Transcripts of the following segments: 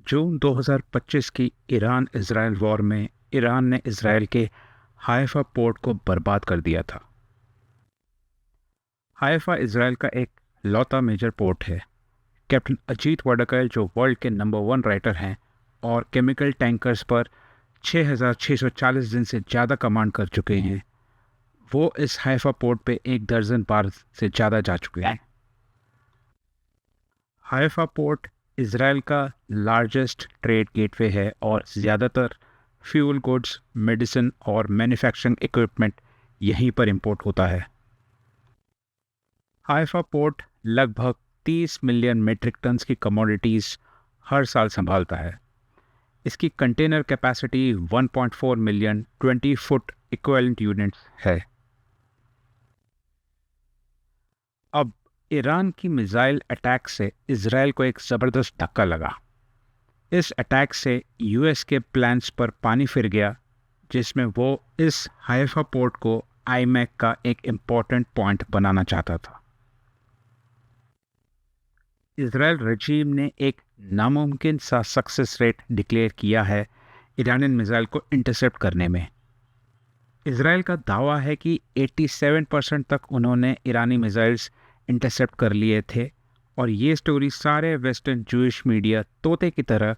जून 2025 की Iran Israel war में Iran ने इज़राइल के हाइफा पोर्ट को बर्बाद कर दिया था। हाइफा इज़राइल का एक लौता मेजर पोर्ट है। कैप्टन अजीत वडकल, जो वर्ल्ड के नंबर 1 राइटर हैं और केमिकल टैंकर्स पर 6,640 दिन से ज़्यादा कमांड कर चुके हैं, वो इस हाइफा पोर्ट पे 1 दर्जन बार से ज़्यादा जा चुके हैं। हाइफा पोर्ट इज़राइल का लार्जेस्ट ट्रेड गेटवे है और ज़्यादातर फ्यूल गुड्स, मेडिसिन और मैन्युफैक्चरिंग इक्विपमेंट यहीं पर इंपोर्ट होता है। हाइफा पोर्ट लगभग 30 मिलियन मीट्रिक टन्स की कमोडिटीज़ हर साल संभालता है। इसकी container capacity 1.4 million 20 foot equivalent units है। अब ईरान की मिसाइल अटैक से इज़राइल को एक ज़बरदस्त धक्का लगा। इस अटैक से यूएस के प्लान्स पर पानी फिर गया, जिसमें वो इस हाइफा पोर्ट को आईमैक का एक इम्पॉर्टेंट पॉइंट बनाना चाहता था। इज़राइल रजीम ने एक नामुमकिन सा सक्सेस रेट डिक्लेयर किया है ईरानियन मिसाइल को इंटरसेप्ट करने में। इज़राइल का दावा है कि 87% तक उन्होंने ईरानी मिसाइल्स इंटरसेप्ट कर लिए थे, और ये स्टोरी सारे वेस्टर्न जूइश मीडिया तोते की तरह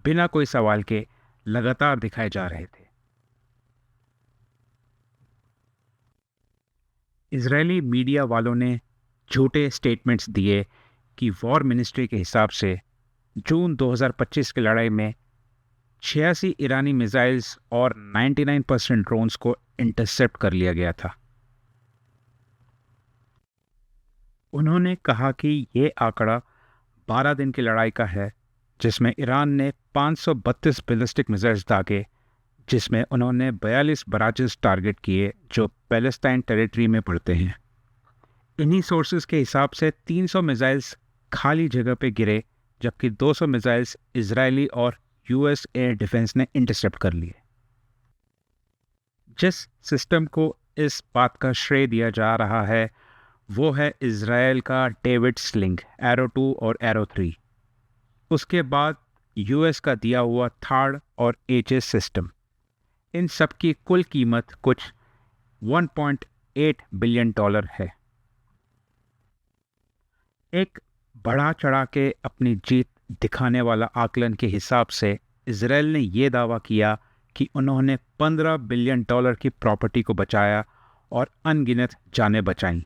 बिना कोई सवाल के लगातार दिखाए जा रहे थे। इजरायली मीडिया वालों ने झूठे स्टेटमेंट्स दिए कि वॉर मिनिस्ट्री के हिसाब से जून 2025 की लड़ाई में 86 ईरानी मिसाइल्स और 99% ड्रोन्स को इंटरसेप्ट कर लिया गया था। उन्होंने कहा कि ये आंकड़ा 12 दिन की लड़ाई का है, जिसमें ईरान ने 532 बैलिस्टिक मिसाइल्स दागे, जिसमें उन्होंने 42 बराजेस टारगेट किए जो पैलेस्टाइन टेरिटरी में पड़ते हैं। इन्हीं सोर्सेज के हिसाब से 300 मिसाइल्स खाली जगह पे गिरे, जबकि 200 मिसाइल्स इजरायली और यूएस एयर डिफेंस ने इंटरसेप्ट कर लिए। जिस सिस्टम को इस बात का श्रेय दिया जा रहा है वो है इजरायल का डेविड स्लिंग, एरो 2 और एरो 3। उसके बाद यूएस का दिया हुआ थार्ड और एचएस सिस्टम। इन सब की कुल कीमत कुछ 1.8 बिलियन डॉलर है। एक बढ़ा चढ़ा के अपनी जीत दिखाने वाला आकलन के हिसाब से इजरायल ने यह दावा किया कि उन्होंने 15 बिलियन डॉलर की प्रॉपर्टी को बचाया और अनगिनत जानें बचाईं।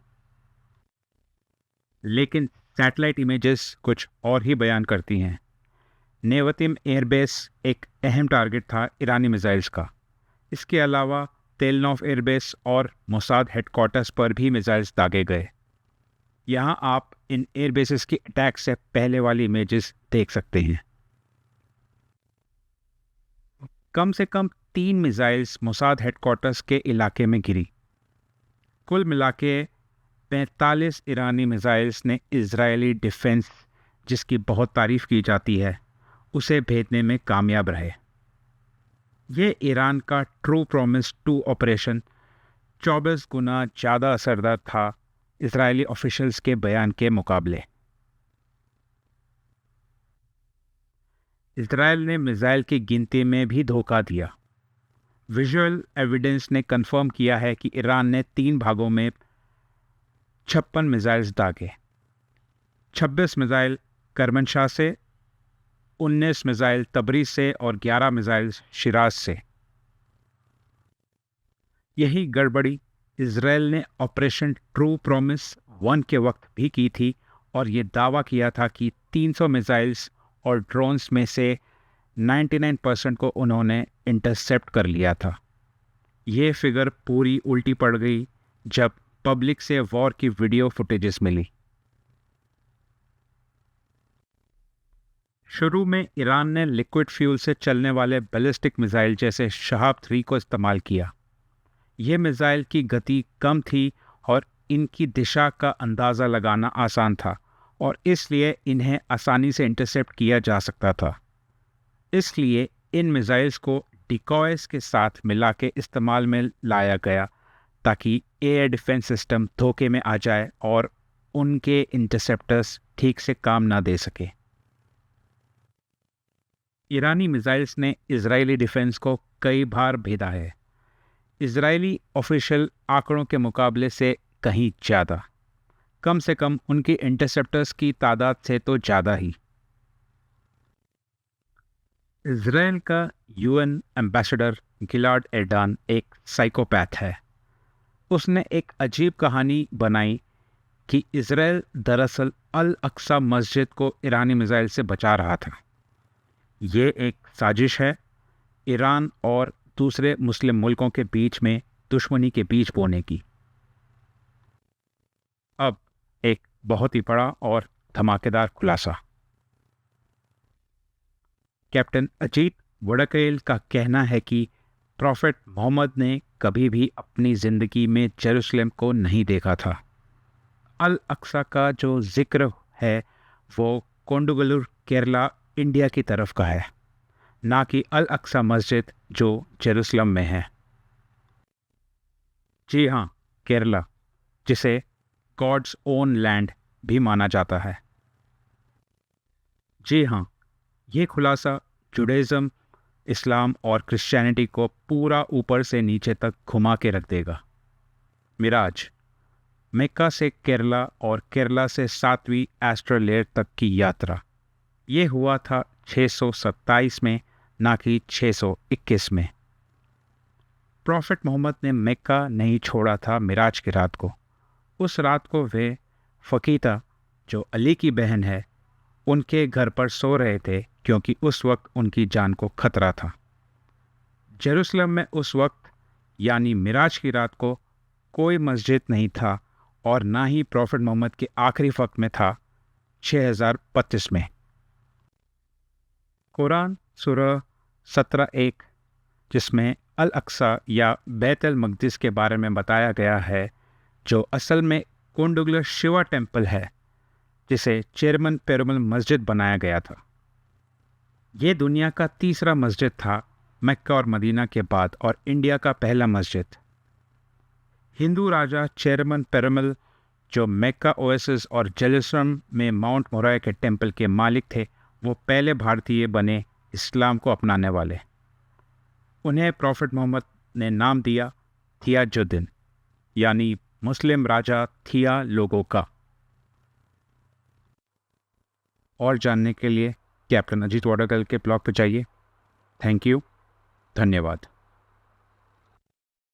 लेकिन सैटेलाइट इमेजेस कुछ और ही बयान करती हैं। नेवतिम एयरबेस एक अहम टारगेट था ईरानी मिसाइल्स का। इसके अलावा तेलनॉफ एयरबेस और मोसाद हेडक्वार्टर्स पर भी मिसाइल्स दागे गए। यहाँ आप इन एयरबेसेस की अटैक से पहले वाली इमेजेस देख सकते हैं। कम से कम 3 मिसाइल्स मोसाद हेडक्वार्टर्स के इलाके में गिरी। कुल मिला के 45 ईरानी मिसाइल्स ने इजरायली डिफेंस, जिसकी बहुत तारीफ की जाती है, उसे भेजने में कामयाब रहे। ये ईरान का ट्रू प्रॉमिस 2 ऑपरेशन 24 गुना ज़्यादा असरदार था इजरायली ऑफिशियल्स के बयान के मुकाबले। इजरायल ने मिसाइल की गिनती में भी धोखा दिया। विजुअल एविडेंस ने कंफर्म किया है कि ईरान ने 3 भागों में 56 मिसाइल्स दागे। 26 मिसाइल करमनशाह से, 19 मिसाइल तबरीज से और 11 मिसाइल शिराज से। यही गड़बड़ी इजरायल ने ऑपरेशन ट्रू प्रॉमिस 1 के वक्त भी की थी, और ये दावा किया था कि 300 मिसाइल्स और ड्रोन्स में से 99% को उन्होंने इंटरसेप्ट कर लिया था। ये फिगर पूरी उल्टी पड़ गई जब पब्लिक से वॉर की वीडियो फुटेजेस मिली। शुरू में ईरान ने लिक्विड फ्यूल से चलने वाले बैलिस्टिक मिसाइल जैसे शहाब 3 को इस्तेमाल किया। ये मिसाइल की गति कम थी और इनकी दिशा का अंदाज़ा लगाना आसान था, और इसलिए इन्हें आसानी से इंटरसेप्ट किया जा सकता था। इसलिए इन मिसाइल्स को डिकॉयस के साथ मिला के इस्तेमाल में लाया गया, ताकि एयर डिफेंस सिस्टम धोखे में आ जाए और उनके इंटरसेप्टर्स ठीक से काम ना दे सके। ईरानी मिसाइल्स ने इजरायली डिफेंस को कई बार भेदा है, इजरायली ऑफिशियल आंकड़ों के मुकाबले से कहीं ज़्यादा, कम से कम उनकी इंटरसेप्टर्स की तादाद से तो ज़्यादा ही। इजराइल का यूएन एम्बेसडर गिलाड एर्डान एक साइकोपैथ है। उसने एक अजीब कहानी बनाई कि इजराइल दरअसल अल अक्सा मस्जिद को ईरानी मिसाइल से बचा रहा था। ये एक साजिश है, ईरान और दूसरे मुस्लिम मुल्कों के बीच में दुश्मनी के बीज बोने की। अब एक बहुत ही बड़ा और धमाकेदार खुलासा। कैप्टन अजीत वड़कैल का कहना है कि प्रॉफेट मोहम्मद ने कभी भी अपनी ज़िंदगी में जेरूसलम को नहीं देखा था। अल अक्सा का जो जिक्र है वो कोंडुगलुर केरला इंडिया की तरफ का है, ना कि अल अक्सा मस्जिद जो जेरूसलम में है। जी हाँ, केरला, जिसे गॉड्स ओन लैंड भी माना जाता है। जी हाँ, ये खुलासा जुडाइज़्म, इस्लाम और क्रिश्चियनिटी को पूरा ऊपर से नीचे तक घुमा के रख देगा। मिराज, मक्का से केरला और केरला से 7वीं एस्ट्रल लेयर तक की यात्रा, ये हुआ था 627 में, ना कि 621 में। प्रॉफेट मोहम्मद ने मक्का नहीं छोड़ा था मिराज की रात को। उस रात को वे फ़कीता, जो अली की बहन है, उनके घर पर सो रहे थे क्योंकि उस वक्त उनकी जान को खतरा था। जेरूसलम में उस वक्त यानी मिराज की रात को कोई मस्जिद नहीं था और ना ही प्रॉफेट मोहम्मद के आखिरी वक्त में था 6032 में। कुरान सूरह 17:1, जिसमें अल अक्सा या बैत अल मक़दिस के बारे में बताया गया है, जो असल में कोंडुगलर शिवा टेम्पल है, जिसे चेरमन पेरुमल मस्जिद बनाया गया था। ये दुनिया का तीसरा मस्जिद था मक्का और मदीना के बाद और इंडिया का पहला मस्जिद। हिंदू राजा चेरमन पेरुमल, जो मक्का ओएसिस और जेरूसलम में माउंट मोरिया के टेम्पल के मालिक थे, वो पहले भारतीय बने इस्लाम को अपनाने वाले। उन्हें प्रॉफेट मोहम्मद ने नाम दिया थियाजुद्दीन, यानी मुस्लिम राजा थिया लोगों का। और जानने के लिए कैप्टन अजीत वड़कैल के ब्लॉग पर जाइए। थैंक यू, धन्यवाद।